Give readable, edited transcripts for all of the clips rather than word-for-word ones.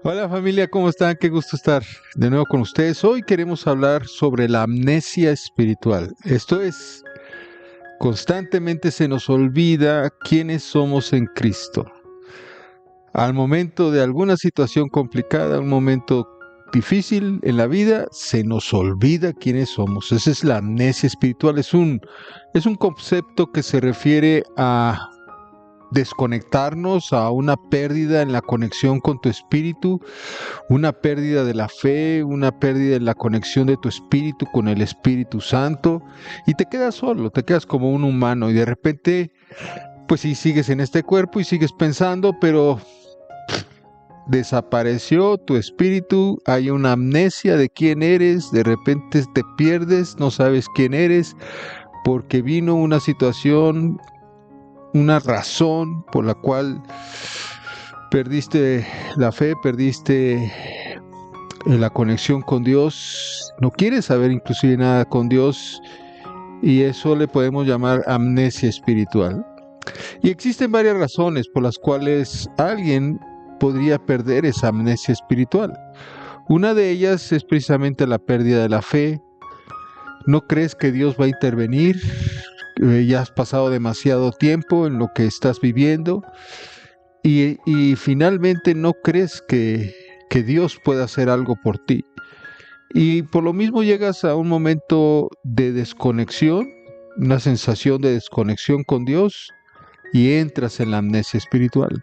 Hola familia, ¿cómo están? Qué gusto estar de nuevo con ustedes. Hoy queremos hablar sobre la amnesia espiritual. Esto es, constantemente se nos olvida quiénes somos en Cristo. Al momento de alguna situación complicada, un momento difícil en la vida, se nos olvida quiénes somos. Esa es la amnesia espiritual. Es un concepto que se refiere a desconectarnos, a una pérdida en la conexión con tu espíritu, una pérdida de la fe, una pérdida en la conexión de tu espíritu con el Espíritu Santo, y te quedas solo, te quedas como un humano, y de repente, pues sí, sigues en este cuerpo y sigues pensando, pero desapareció tu espíritu, hay una amnesia de quién eres, de repente te pierdes, no sabes quién eres, porque vino una situación, una razón por la cual perdiste la fe, perdiste la conexión con Dios, no quieres saber inclusive nada con Dios, y eso le podemos llamar amnesia espiritual. Y existen varias razones por las cuales alguien podría perder esa amnesia espiritual. Una de ellas es precisamente la pérdida de la fe. No crees que Dios va a intervenir, ya has pasado demasiado tiempo en lo que estás viviendo, y finalmente no crees que Dios pueda hacer algo por ti. Y por lo mismo llegas a un momento de desconexión, una sensación de desconexión con Dios, y entras en la amnesia espiritual.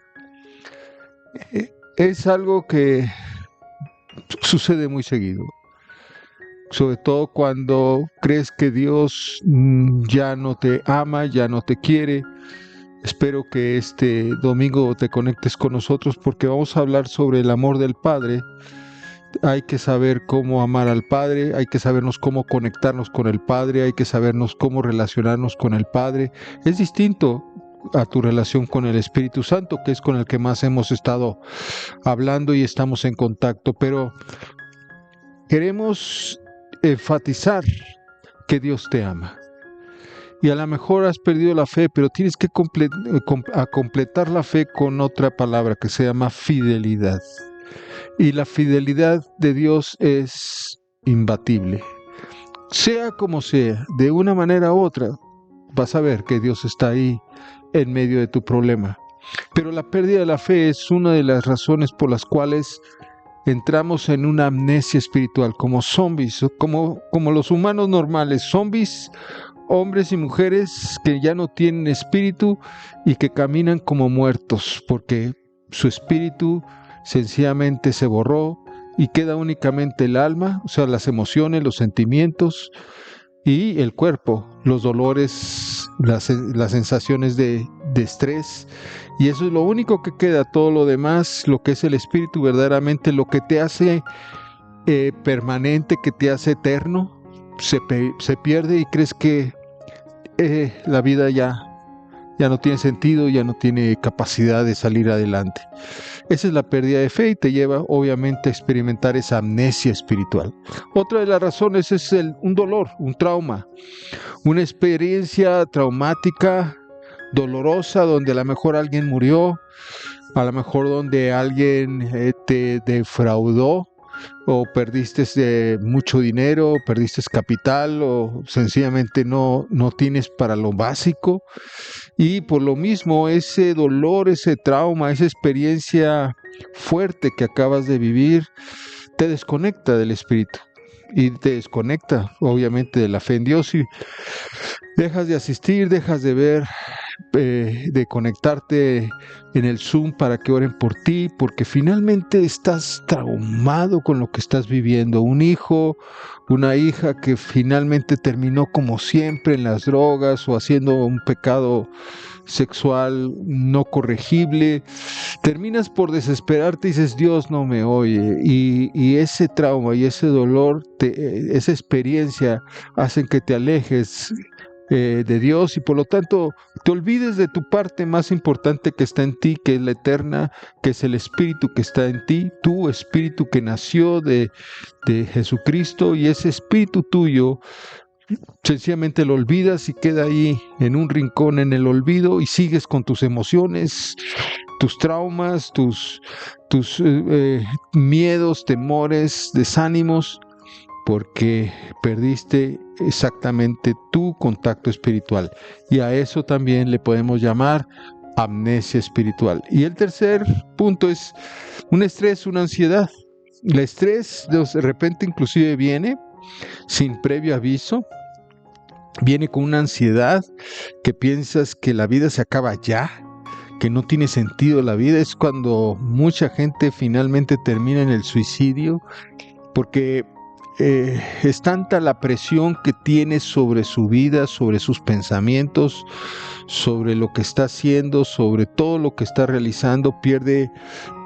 Es algo que sucede muy seguido, sobre todo cuando crees que Dios ya no te ama, ya no te quiere. Espero que este domingo te conectes con nosotros porque vamos a hablar sobre el amor del Padre. Hay que saber cómo amar al Padre, hay que sabernos cómo conectarnos con el Padre, hay que sabernos cómo relacionarnos con el Padre. Es distinto a tu relación con el Espíritu Santo, que es con el que más hemos estado hablando y estamos en contacto, pero queremos enfatizar que Dios te ama. Y a lo mejor has perdido la fe, pero tienes que completar la fe con otra palabra que se llama fidelidad. Y la fidelidad de Dios es imbatible. Sea como sea, de una manera u otra, vas a ver que Dios está ahí en medio de tu problema. Pero la pérdida de la fe es una de las razones por las cuales entramos en una amnesia espiritual, como zombies, como los humanos normales, zombies, hombres y mujeres que ya no tienen espíritu y que caminan como muertos, porque su espíritu sencillamente se borró y queda únicamente el alma, o sea, las emociones, los sentimientos y el cuerpo, los dolores, las sensaciones de estrés, y eso es lo único que queda. Todo lo demás, lo que es el espíritu, verdaderamente lo que te hace permanente, que te hace eterno, se pierde, y crees que la vida ya no tiene sentido, ya no tiene capacidad de salir adelante. Esa es la pérdida de fe y te lleva obviamente a experimentar esa amnesia espiritual. Otra de las razones es un dolor, un trauma, una experiencia traumática, dolorosa, donde a lo mejor alguien murió, a lo mejor donde alguien te defraudó, o perdiste mucho dinero, perdiste capital, o sencillamente no tienes para lo básico, y por lo mismo ese dolor, ese trauma, esa experiencia fuerte que acabas de vivir te desconecta del espíritu y te desconecta obviamente de la fe en Dios, y dejas de asistir, dejas de ver, de conectarte en el Zoom para que oren por ti, porque finalmente estás traumado con lo que estás viviendo. Un hijo, una hija que finalmente terminó como siempre en las drogas o haciendo un pecado sexual no corregible. Terminas por desesperarte y dices, Dios no me oye, y ese trauma y ese dolor, esa experiencia hacen que te alejes de Dios, y por lo tanto te olvides de tu parte más importante que está en ti, que es la eterna, que es el espíritu que está en ti, tu espíritu que nació de Jesucristo, y ese espíritu tuyo sencillamente lo olvidas y queda ahí en un rincón en el olvido, y sigues con tus emociones, tus traumas, tus miedos, temores, desánimos, porque perdiste exactamente tu contacto espiritual. Y a eso también le podemos llamar amnesia espiritual. Y el tercer punto es un estrés, una ansiedad. El estrés de repente inclusive viene sin previo aviso, viene con una ansiedad que piensas que la vida se acaba ya, que no tiene sentido la vida. Es cuando mucha gente finalmente termina en el suicidio, porque es tanta la presión que tiene sobre su vida, sobre sus pensamientos, sobre lo que está haciendo, sobre todo lo que está realizando. Pierde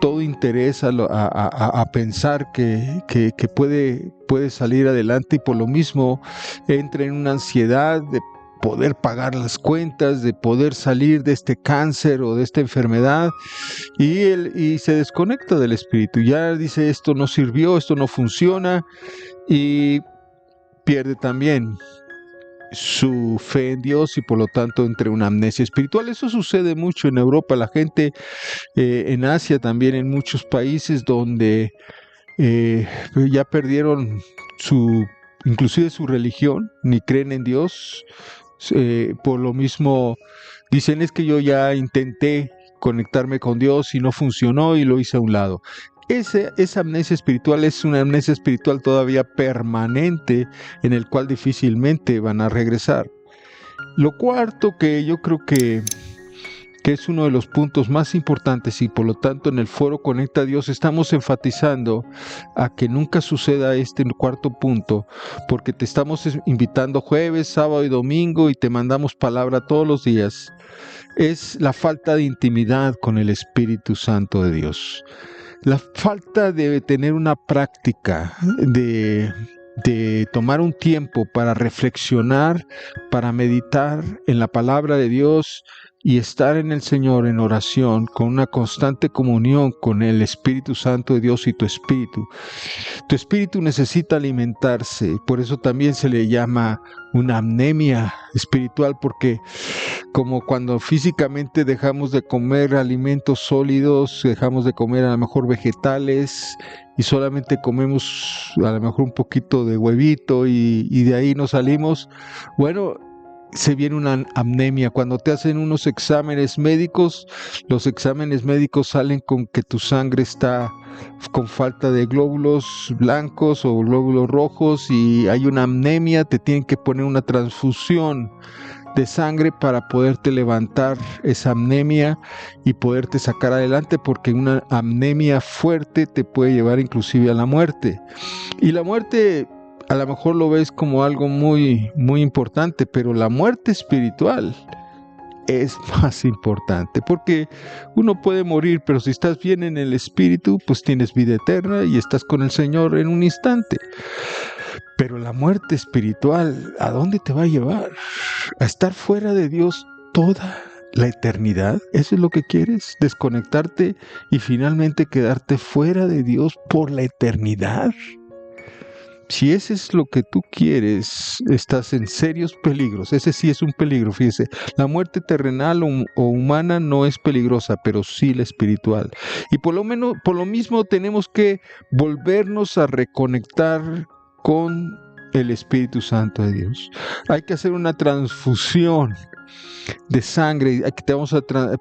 todo interés a pensar que puede salir adelante, y por lo mismo entra en una ansiedad de poder pagar las cuentas, de poder salir de este cáncer o de esta enfermedad, y se desconecta del espíritu. Ya dice, esto no sirvió, esto no funciona, y pierde también su fe en Dios, y por lo tanto entre una amnesia espiritual. Eso sucede mucho en Europa, la gente en Asia también, en muchos países donde ya perdieron inclusive su religión, ni creen en Dios. Por lo mismo dicen, es que yo ya intenté conectarme con Dios y no funcionó y lo hice a un lado. Esa amnesia espiritual es una amnesia espiritual todavía permanente, en el cual difícilmente van a regresar. Lo cuarto, que yo creo que es uno de los puntos más importantes, y por lo tanto en el foro Conecta a Dios estamos enfatizando a que nunca suceda este cuarto punto, porque te estamos invitando jueves, sábado y domingo, y te mandamos palabra todos los días, es la falta de intimidad con el Espíritu Santo de Dios. La falta de tener una práctica, de tomar un tiempo para reflexionar, para meditar en la palabra de Dios y estar en el Señor en oración, con una constante comunión con el Espíritu Santo de Dios y tu espíritu. Tu espíritu necesita alimentarse, por eso también se le llama una amnemia espiritual, porque como cuando físicamente dejamos de comer alimentos sólidos, dejamos de comer a lo mejor vegetales y solamente comemos a lo mejor un poquito de huevito y de ahí nos salimos, bueno, se viene una amnemia. Cuando te hacen unos exámenes médicos, los exámenes médicos salen con que tu sangre está con falta de glóbulos blancos o glóbulos rojos y hay una amnemia, te tienen que poner una transfusión de sangre para poderte levantar esa amnemia y poderte sacar adelante, porque una amnemia fuerte te puede llevar inclusive a la muerte. Y la muerte a lo mejor lo ves como algo muy, muy importante, pero la muerte espiritual es más importante, porque uno puede morir, pero si estás bien en el espíritu, pues tienes vida eterna y estás con el Señor en un instante. Pero la muerte espiritual, ¿a dónde te va a llevar? ¿A estar fuera de Dios toda la eternidad? ¿Eso es lo que quieres? ¿Desconectarte y finalmente quedarte fuera de Dios por la eternidad? Si ese es lo que tú quieres, estás en serios peligros. Ese sí es un peligro, fíjese. La muerte terrenal o humana no es peligrosa, pero sí la espiritual. Y por lo mismo tenemos que volvernos a reconectar con el Espíritu Santo de Dios. Hay que hacer una transfusión de sangre.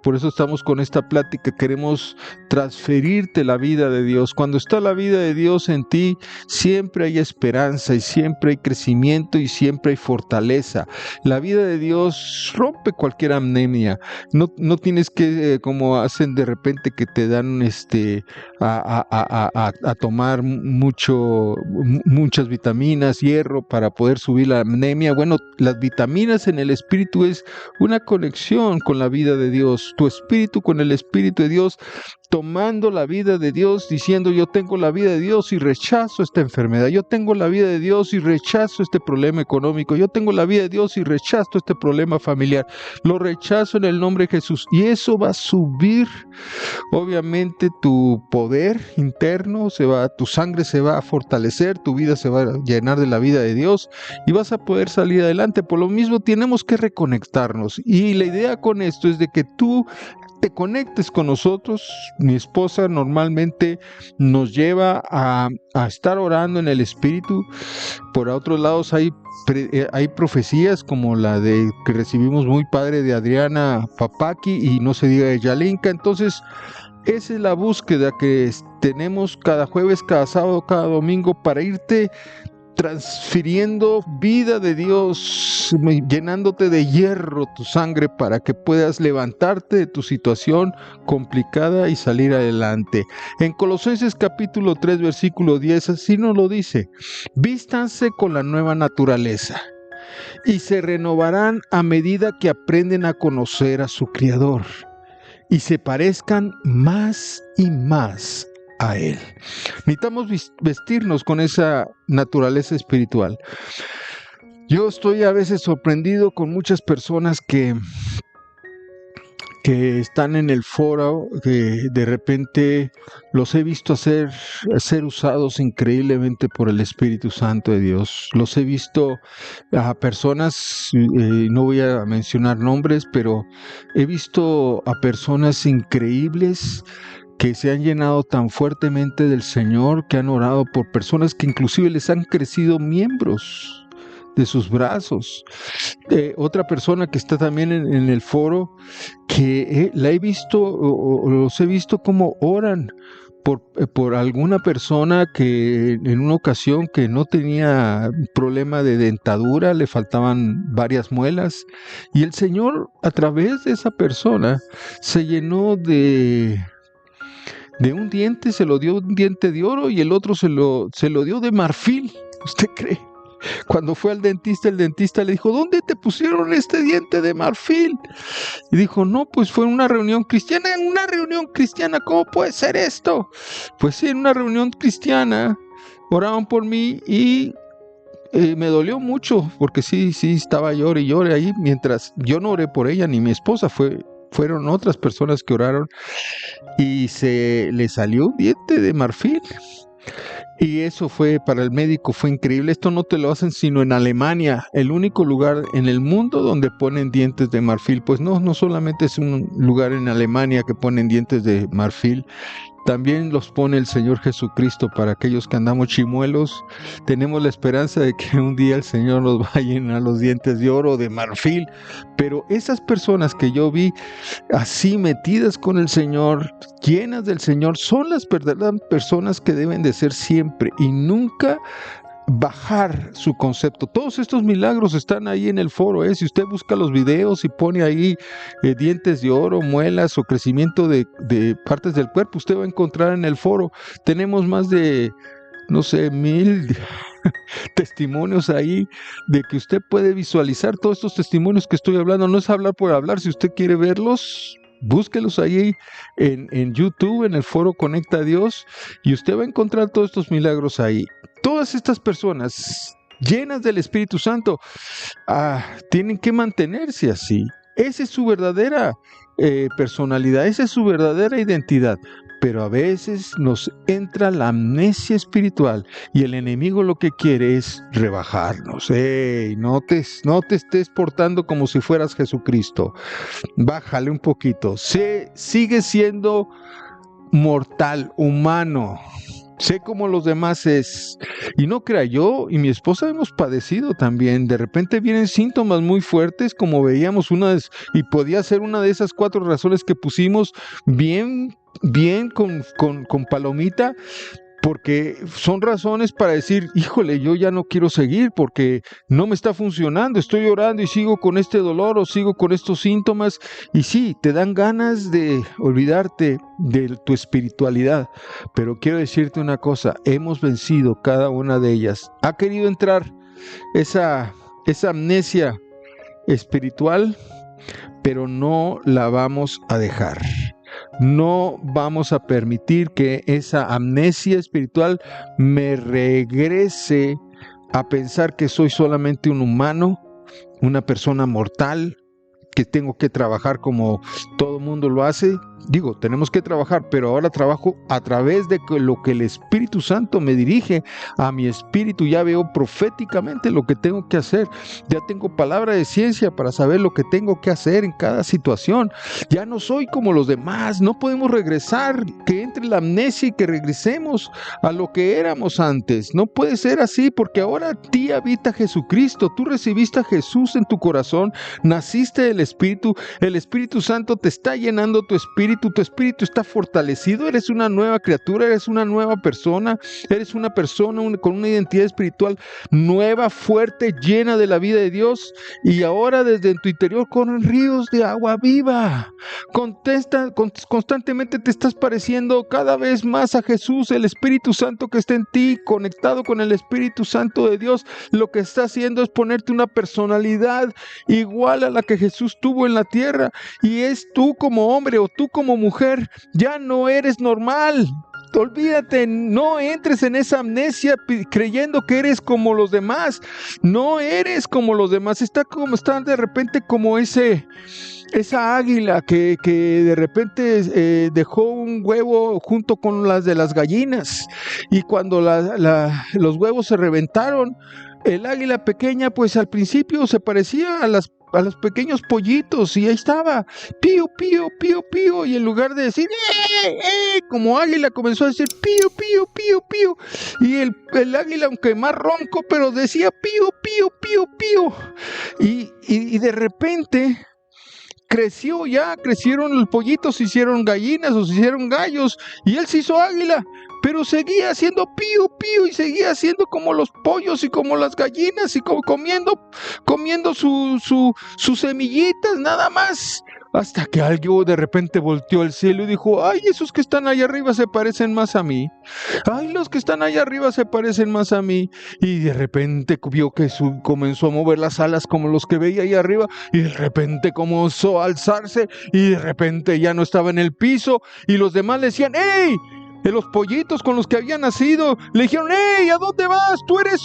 Por eso estamos con esta plática. Queremos transferirte la vida de Dios. Cuando está la vida de Dios en ti, siempre hay esperanza y siempre hay crecimiento y siempre hay fortaleza. La vida de Dios rompe cualquier amnemia. No tienes que, como hacen de repente, que te dan a tomar muchas vitaminas, hierro, para poder subir la amnemia. Bueno, las vitaminas en el espíritu es una conexión con la vida de Dios, tu espíritu con el Espíritu de Dios, tomando la vida de Dios, diciendo: yo tengo la vida de Dios y rechazo esta enfermedad, yo tengo la vida de Dios y rechazo este problema económico, yo tengo la vida de Dios y rechazo este problema familiar, lo rechazo en el nombre de Jesús. Y eso va a subir, obviamente, tu poder interno, tu sangre se va a fortalecer, tu vida se va a llenar de la vida de Dios y vas a poder salir adelante. Por lo mismo tenemos que reconectarnos, y la idea con esto es de que tú te conectes con nosotros. Mi esposa normalmente nos lleva a estar orando en el Espíritu. Por otros lados hay profecías como la de que recibimos muy padre de Adriana Papaki y no se diga de Yalinka. Entonces, esa es la búsqueda que tenemos cada jueves, cada sábado, cada domingo para irte transfiriendo vida de Dios, llenándote de hierro tu sangre para que puedas levantarte de tu situación complicada y salir adelante. En Colosenses capítulo 3 versículo 10 así nos lo dice: vístanse con la nueva naturaleza y se renovarán a medida que aprenden a conocer a su Creador y se parezcan más y más a Él. Necesitamos vestirnos con esa naturaleza espiritual. Yo estoy a veces sorprendido con muchas personas que están en el foro, que de repente los he visto ser usados increíblemente por el Espíritu Santo de Dios. Los he visto a personas, no voy a mencionar nombres, pero he visto a personas increíbles que se han llenado tan fuertemente del Señor, que han orado por personas que inclusive les han crecido miembros de sus brazos. Otra persona que está también en el foro, que la he visto, o los he visto como oran por alguna persona que en una ocasión que no tenía problema de dentadura, le faltaban varias muelas, y el Señor a través de esa persona se llenó de un diente, se lo dio un diente de oro y el otro se lo dio de marfil. ¿Usted cree? Cuando fue al dentista, el dentista le dijo: ¿dónde te pusieron este diente de marfil? Y dijo: no, pues fue en una reunión cristiana. ¿En una reunión cristiana? ¿Cómo puede ser esto? Pues sí, en una reunión cristiana oraban por mí y me dolió mucho, porque sí, estaba llore y llore ahí, mientras yo no oré por ella ni mi esposa, fueron otras personas que oraron y se le salió un diente de marfil. Y eso fue, para el médico fue increíble. Esto no te lo hacen sino en Alemania, el único lugar en el mundo donde ponen dientes de marfil. Pues no solamente es un lugar en Alemania que ponen dientes de marfil, también los pone el Señor Jesucristo para aquellos que andamos chimuelos. Tenemos la esperanza de que un día el Señor nos va a llenar los dientes de oro, de marfil. Pero esas personas que yo vi así metidas con el Señor, llenas del Señor, son las verdaderas personas que deben de ser siempre y nunca bajar su concepto. Todos estos milagros están ahí en el foro, Si usted busca los videos y pone ahí dientes de oro, muelas o crecimiento de partes del cuerpo, usted va a encontrar en el foro. Tenemos más de, 1,000 testimonios ahí de que usted puede visualizar todos estos testimonios que estoy hablando. No es hablar por hablar. Si usted quiere verlos, búsquelos ahí en YouTube, en el foro Conecta a Dios, y usted va a encontrar todos estos milagros ahí. Todas estas personas llenas del Espíritu Santo tienen que mantenerse así. Esa es su verdadera personalidad, esa es su verdadera identidad. Pero a veces nos entra la amnesia espiritual y el enemigo lo que quiere es rebajarnos. No te estés portando como si fueras Jesucristo. Bájale un poquito. Sigue siendo mortal, humano. Sé cómo los demás es. Y no crea, yo y mi esposa hemos padecido también. De repente vienen síntomas muy fuertes, como veíamos y podía ser una de esas 4 razones que pusimos bien con palomita, porque son razones para decir: híjole, yo ya no quiero seguir porque no me está funcionando, estoy orando y sigo con este dolor o sigo con estos síntomas. Y sí, te dan ganas de olvidarte de tu espiritualidad, pero quiero decirte una cosa: hemos vencido cada una de ellas. Ha querido entrar esa amnesia espiritual, pero no la vamos a dejar. No vamos a permitir que esa amnesia espiritual me regrese a pensar que soy solamente un humano, una persona mortal, que tengo que trabajar como todo mundo lo hace. Digo, tenemos que trabajar, pero ahora trabajo a través de lo que el Espíritu Santo me dirige a mi espíritu. Ya veo proféticamente lo que tengo que hacer. Ya tengo palabra de ciencia para saber lo que tengo que hacer en cada situación. Ya no soy como los demás. No podemos regresar, que entre la amnesia y que regresemos a lo que éramos antes. No puede ser así, porque ahora en ti habita Jesucristo. Tú recibiste a Jesús en tu corazón, naciste del Espíritu. El Espíritu Santo te está llenando tu espíritu está fortalecido, eres una nueva criatura, eres una nueva persona, eres una persona con una identidad espiritual nueva, fuerte, llena de la vida de Dios, y ahora desde tu interior corren ríos de agua viva. Constantemente te estás pareciendo cada vez más a Jesús. El Espíritu Santo que está en ti, conectado con el Espíritu Santo de Dios, lo que está haciendo es ponerte una personalidad igual a la que Jesús tuvo en la tierra, y es tú como hombre o tú como mujer, ya no eres normal. Olvídate, no entres en esa amnesia creyendo que eres como los demás. No eres como los demás. Está de repente como esa águila que de repente dejó un huevo junto con las de las gallinas, y cuando los huevos se reventaron, el águila pequeña pues al principio se parecía a los pequeños pollitos, y ahí estaba, pío, pío, pío, pío, y en lugar de decir como águila, comenzó a decir pío, pío, pío, pío, y el águila, aunque más ronco, pero decía pío, pío, pío, pío, y de repente crecieron los pollitos, se hicieron gallinas o se hicieron gallos, y él se hizo águila, pero seguía haciendo pío, pío, y seguía haciendo como los pollos y como las gallinas, y como comiendo sus semillitas nada más, hasta que alguien de repente volteó al cielo y dijo: ay, esos que están allá arriba se parecen más a mí, ay, los que están allá arriba se parecen más a mí, y de repente vio que comenzó a mover las alas como los que veía ahí arriba, y de repente comenzó a alzarse, y de repente ya no estaba en el piso, y los demás le decían: ¡ey! De los pollitos con los que había nacido, le dijeron: ¡ey! ¿A dónde vas? Tú eres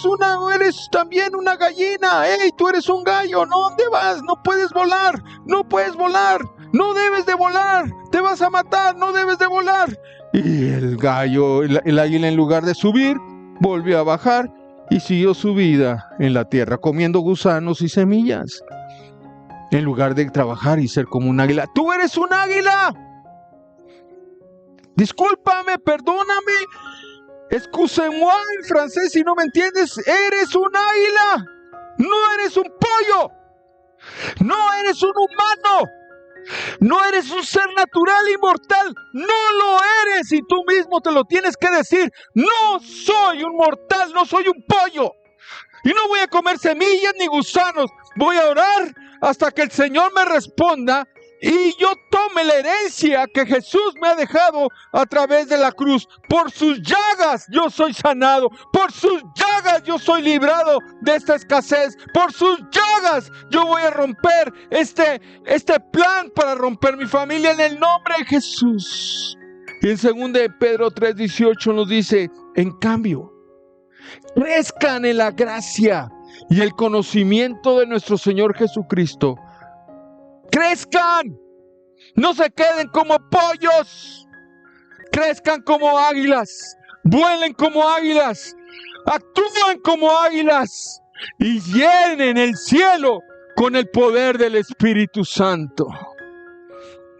también una gallina. ¡Ey! Tú eres un gallo. ¿No? ¿Dónde vas? No puedes volar. No puedes volar. No debes de volar. Te vas a matar. No debes de volar. Y el gallo, el águila, en lugar de subir, volvió a bajar y siguió su vida en la tierra, comiendo gusanos y semillas, en lugar de trabajar y ser como un águila. ¡Tú eres un águila! Discúlpame, perdóname, excusez-moi en francés si no me entiendes. Eres un águila, no eres un pollo, no eres un humano, no eres un ser natural inmortal, no lo eres, y tú mismo te lo tienes que decir: no soy un mortal, no soy un pollo, y no voy a comer semillas ni gusanos. Voy a orar hasta que el Señor me responda y yo tome la herencia que Jesús me ha dejado a través de la cruz. Por sus llagas yo soy sanado. Por sus llagas yo soy librado de esta escasez. Por sus llagas yo voy a romper este plan para romper mi familia en el nombre de Jesús. Y en 2 de Pedro 3:18 nos dice: en cambio, crezcan en la gracia y el conocimiento de nuestro Señor Jesucristo. Crezcan, no se queden como pollos, crezcan como águilas, vuelen como águilas, actúen como águilas y llenen el cielo con el poder del Espíritu Santo.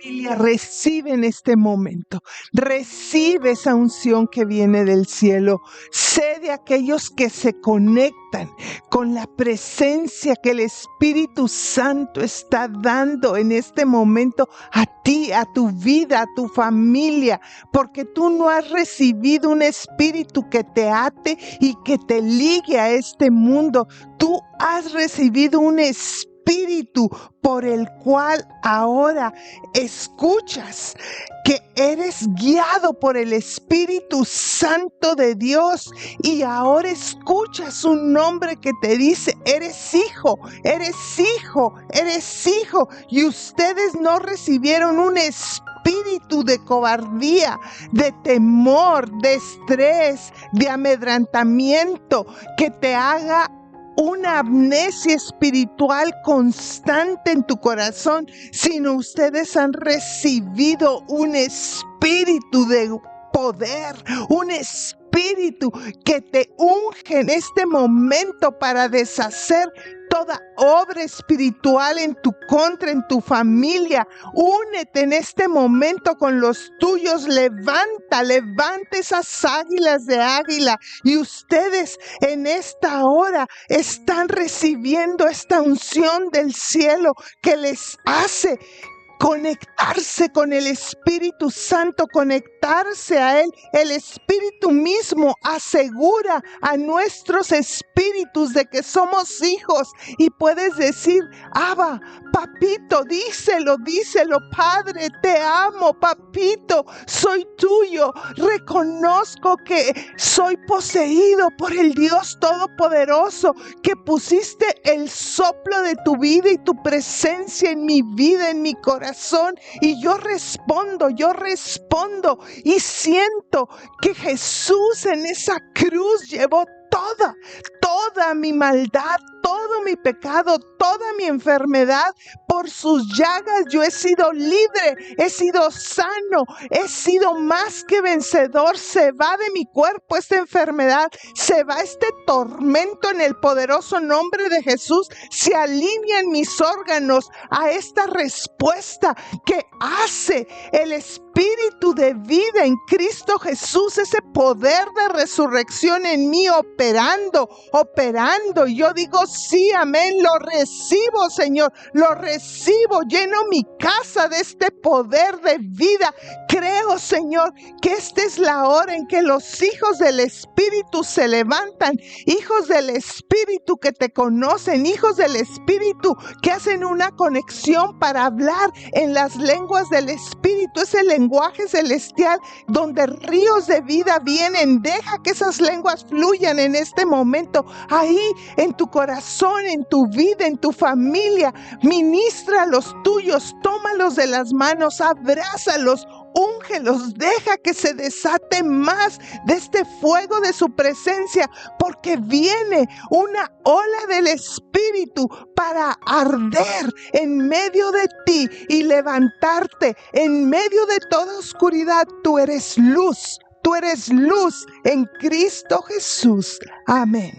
Familia, recibe en este momento, recibe esa unción que viene del cielo. Sé de aquellos que se conectan con la presencia que el Espíritu Santo está dando en este momento a ti, a tu vida, a tu familia, porque tú no has recibido un espíritu que te ate y que te ligue a este mundo. Tú has recibido un espíritu por el cual ahora escuchas que eres guiado por el Espíritu Santo de Dios, y ahora escuchas un nombre que te dice: eres hijo, eres hijo, eres hijo. Y ustedes no recibieron un espíritu de cobardía, de temor, de estrés, de amedrentamiento que te haga una amnesia espiritual constante en tu corazón, sino ustedes han recibido un espíritu de poder, un espíritu que te unge en este momento para deshacer toda obra espiritual en tu contra, en tu familia. Únete en este momento con los tuyos, levanta esas águilas de águila, y ustedes en esta hora están recibiendo esta unción del cielo que les hace conectarse con el Espíritu Santo, conectarse a Él. El Espíritu mismo asegura a nuestros espíritus de que somos hijos, y puedes decir: Abba, papito, díselo, Padre, te amo, papito, soy tuyo. Reconozco que soy poseído por el Dios Todopoderoso, que pusiste el soplo de tu vida y tu presencia en mi vida, en mi corazón. Y yo respondo y siento que Jesús en esa cruz llevó toda mi maldad, todo mi pecado, toda mi enfermedad. Por sus llagas yo he sido libre, he sido sano, he sido más que vencedor. Se va de mi cuerpo esta enfermedad, se va este tormento en el poderoso nombre de Jesús. Se alinean mis órganos a esta respuesta que hace el Espíritu de vida en Cristo Jesús, ese poder de resurrección en mí operando. Yo digo sí, amén, lo recibo, Señor, lo recibo, lleno mi casa de este poder de vida. Creo, Señor, que esta es la hora en que los hijos del Espíritu se levantan, hijos del Espíritu que te conocen, hijos del Espíritu que hacen una conexión para hablar en las lenguas del Espíritu, ese lenguaje celestial donde ríos de vida vienen. Deja que esas lenguas fluyan en este momento, ahí en tu corazón, en tu vida, en tu familia. Ministra a los tuyos, tómalos de las manos, abrázalos, úngelos, deja que se desate más de este fuego de su presencia, porque viene una ola del Espíritu para arder en medio de ti y levantarte en medio de toda oscuridad. Tú eres luz en Cristo Jesús. Amén.